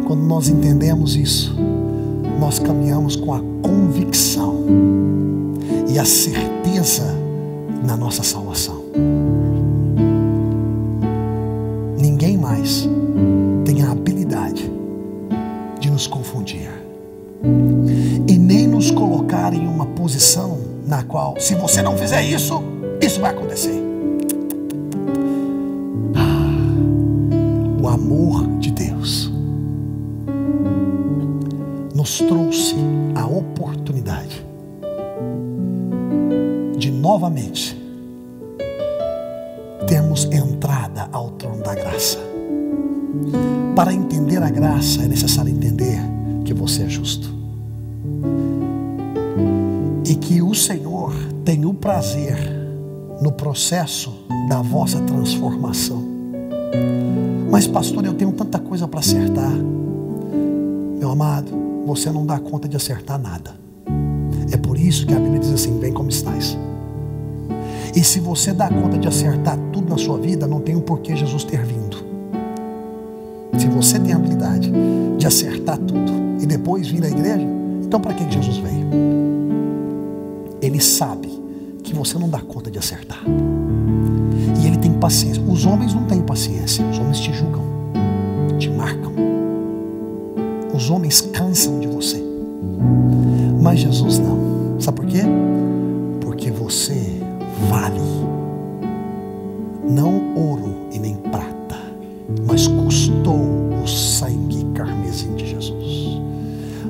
Quando nós entendemos isso, nós caminhamos com a convicção e a certeza na nossa salvação. Ninguém mais tem a habilidade de nos confundir e nem nos colocar em uma posição na qual, se você não fizer isso, isso vai acontecer. O amor de Deus nos trouxe a oportunidade de novamente termos entrada ao trono da graça. Para entender a graça é necessário entender que você é justo e que o Senhor tem o prazer no processo da vossa transformação. Mas pastor, eu tenho tanta coisa para acertar. Meu amado, você não dá conta de acertar nada. É por isso que a Bíblia diz assim: vem como estás. E se você dá conta de acertar tudo na sua vida, não tem um porquê Jesus ter vindo. Se você tem a habilidade de acertar tudo e depois vir à igreja, então para que Jesus veio? Ele sabe que você não dá conta de acertar. E Ele tem paciência. Os homens não têm paciência. Os homens te julgam, te marcam. Os homens cansam de você. Mas Jesus não. Sabe por quê? Porque você vale. Não ouro e nem prata, mas custou o sangue carmesim de Jesus.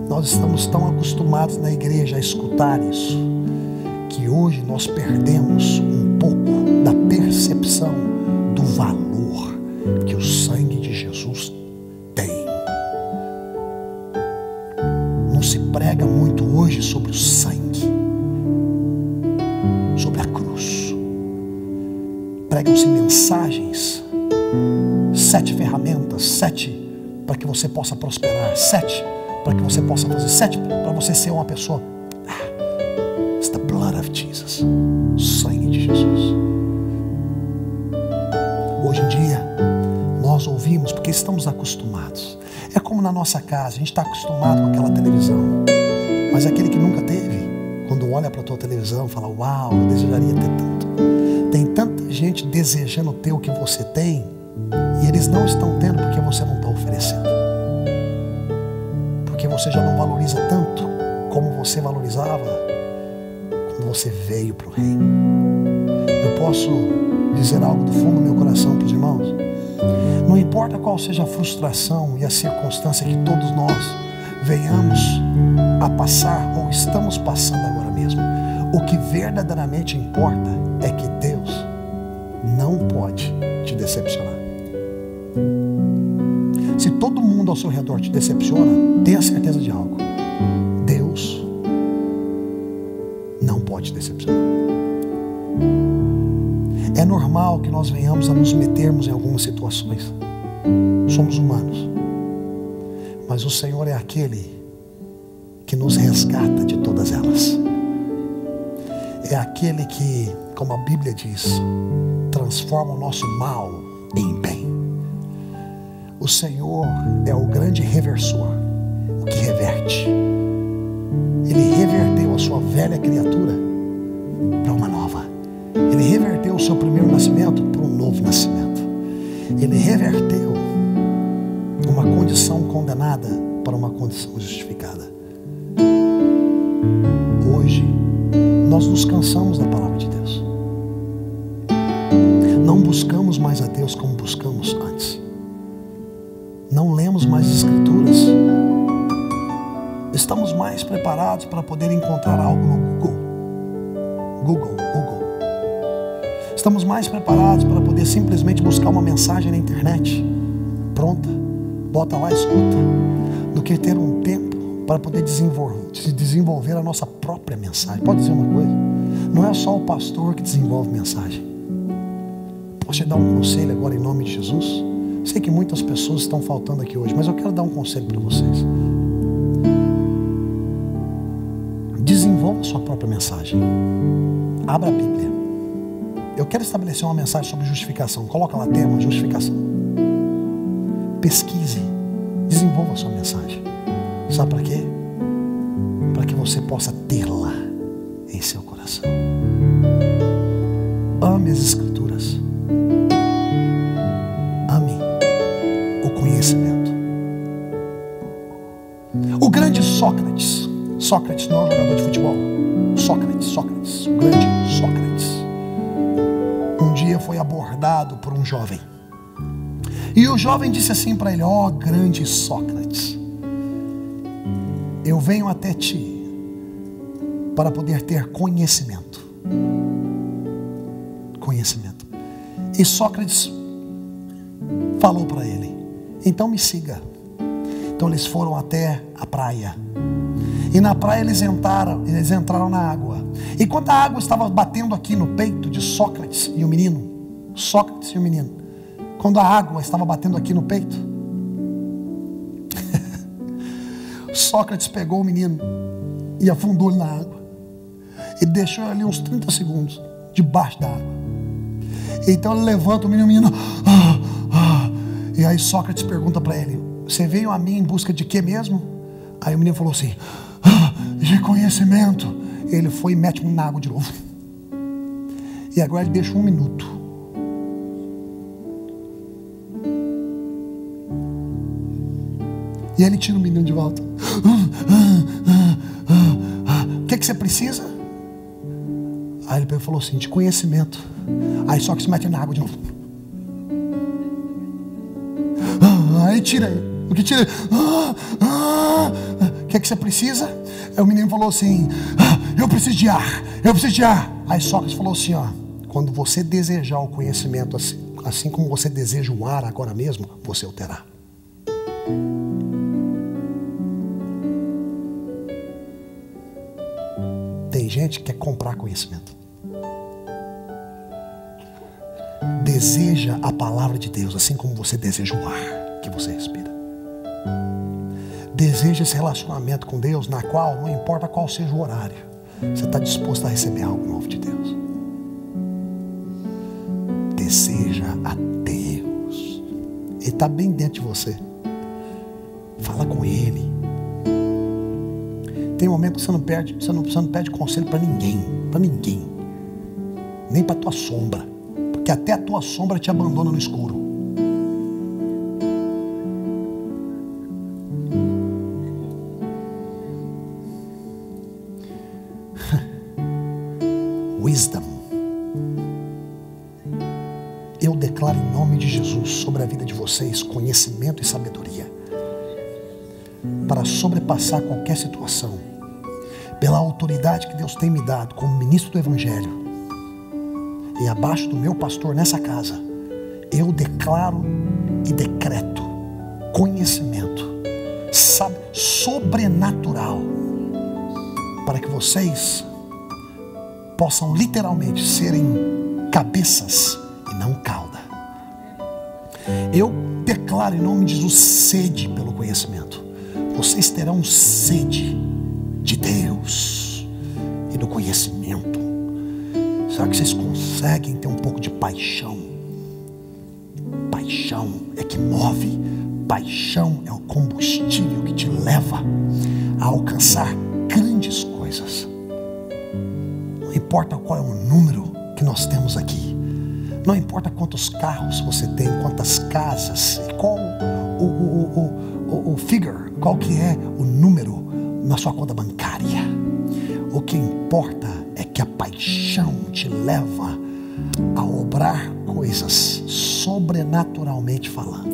Nós estamos tão acostumados na igreja a escutar isso, que hoje nós perdemos um pouco da percepção do valor que o sangue de Jesus tem. Não se prega muito hoje sobre o sangue, sobre a cruz. Pregam-se mensagens, 7 ferramentas, 7 para que você possa prosperar, 7 para que você possa fazer, 7 para você ser uma pessoa. It's the blood of Jesus, o sangue de Jesus. Hoje em dia nós ouvimos porque estamos acostumados. É como na nossa casa, a gente está acostumado com aquela televisão, mas aquele que nunca teve, quando olha para a tua televisão, fala: uau, eu desejaria ter tanto. Tem tanta gente desejando ter o que você tem, e eles não estão tendo porque você não está oferecendo. Porque você já não valoriza tanto como você valorizava quando você veio para o reino. Eu posso dizer algo do fundo do meu coração para os irmãos? Não importa qual seja a frustração e a circunstância que todos nós venhamos a passar ou estamos passando agora mesmo, o que verdadeiramente importa é que Deus não pode te decepcionar. Se todo mundo ao seu redor te decepciona, tenha certeza de algo: Deus não pode te decepcionar. É normal que nós venhamos a nos metermos em algumas situações. Somos humanos. Mas o Senhor é aquele que nos resgata de todas elas. É aquele que, como a Bíblia diz, transforma o nosso mal em bem. O Senhor é o grande reversor, o que reverte. Ele reverteu a sua velha criatura para uma nova. Ele reverteu o seu primeiro nascimento para um novo nascimento. Ele reverteu uma condição condenada para uma condição justificada. Hoje nós nos cansamos da palavra de Deus. Não buscamos mais a Deus como buscamos antes. Não lemos mais as Escrituras. Estamos mais preparados para poder encontrar algo no Google. Estamos mais preparados para poder simplesmente buscar uma mensagem na internet pronta, bota lá e escuta, do que ter um tempo para poder desenvolver a nossa própria mensagem. Pode dizer uma coisa? Não é só o pastor que desenvolve mensagem. Posso te dar um conselho agora em nome de Jesus? Sei que muitas pessoas estão faltando aqui hoje, mas eu quero dar um conselho para vocês. Desenvolva a sua própria mensagem. Abra a Bíblia. Eu quero estabelecer uma mensagem sobre justificação. Coloca lá tema, justificação. Pesquise. Desenvolva a sua mensagem. Sabe para quê? Para que você possa tê-la em seu coração. Ame as Escrituras. Ame o conhecimento. O grande Sócrates. Sócrates não é um jogador de futebol. Sócrates, o grande Sócrates. Um dia foi abordado por um jovem. E o jovem disse assim para ele: ó grande Sócrates, eu venho até ti para poder ter conhecimento. Conhecimento. E Sócrates falou para ele: então me siga. Então eles foram até a praia. E na praia eles entraram na água. E quando a água estava batendo aqui no peito de Sócrates e o menino, quando a água estava batendo aqui no peito, Sócrates pegou o menino e afundou ele na água e deixou ele ali uns 30 segundos debaixo da água. Então ele levanta o menino, e aí Sócrates pergunta para ele: você veio a mim em busca de quê mesmo? Aí o menino falou assim: de conhecimento. Ele foi e mete na água de novo. E agora ele deixa 1 minuto. E aí ele tira o menino de volta. O que você precisa? Aí ele falou assim: de conhecimento. Aí só que se mete na água de novo. Aí tira ele. O que tira ele? O que você precisa? Aí o menino falou assim: eu preciso de ar. Aí Sócrates falou assim: ó, quando você desejar o conhecimento assim como você deseja o ar agora mesmo, você o terá. Tem gente que quer comprar conhecimento. Deseja a palavra de Deus, assim como você deseja o ar que você respira. Deseja esse relacionamento com Deus, na qual, não importa qual seja o horário, você está disposto a receber algo novo de Deus. Deseja a Deus. Ele está bem dentro de você. Fala com Ele. Tem um momento que você não pede conselho para ninguém. Para ninguém. Nem para a tua sombra. Porque até a tua sombra te abandona no escuro. Wisdom. Eu declaro em nome de Jesus sobre a vida de vocês conhecimento e sabedoria para sobrepassar qualquer situação, pela autoridade que Deus tem me dado como ministro do Evangelho e abaixo do meu pastor nessa casa. Eu declaro e decreto conhecimento, sobrenatural, para que vocês possam literalmente serem cabeças e não cauda. Eu declaro em nome de Jesus sede pelo conhecimento. Vocês terão sede de Deus e do conhecimento. Será que vocês conseguem ter um pouco de paixão? Paixão é que move. Paixão é o combustível que te leva a alcançar grandes coisas. Não importa qual é o número que nós temos aqui. Não importa quantos carros você tem, quantas casas, qual o figure, qual que é o número na sua conta bancária. O que importa é que a paixão te leva a obrar coisas sobrenaturalmente falando,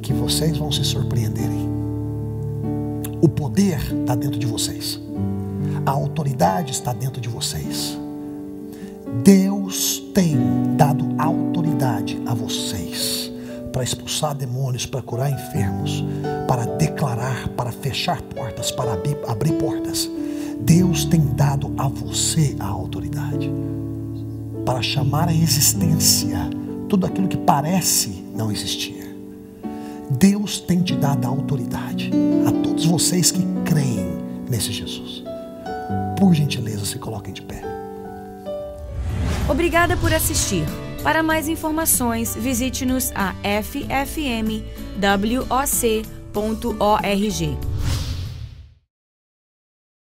que vocês vão se surpreenderem. O poder está dentro de vocês. A autoridade está dentro de vocês. Deus tem dado autoridade a vocês para expulsar demônios, para curar enfermos, para declarar, para fechar portas, para abrir portas. Deus tem dado a você a autoridade para chamar à existência tudo aquilo que parece não existir. Deus tem te dado a autoridade a todos vocês que creem nesse Jesus. Por gentileza, se coloquem de pé. Obrigada por assistir. Para mais informações, visite-nos a ffmwoc.org.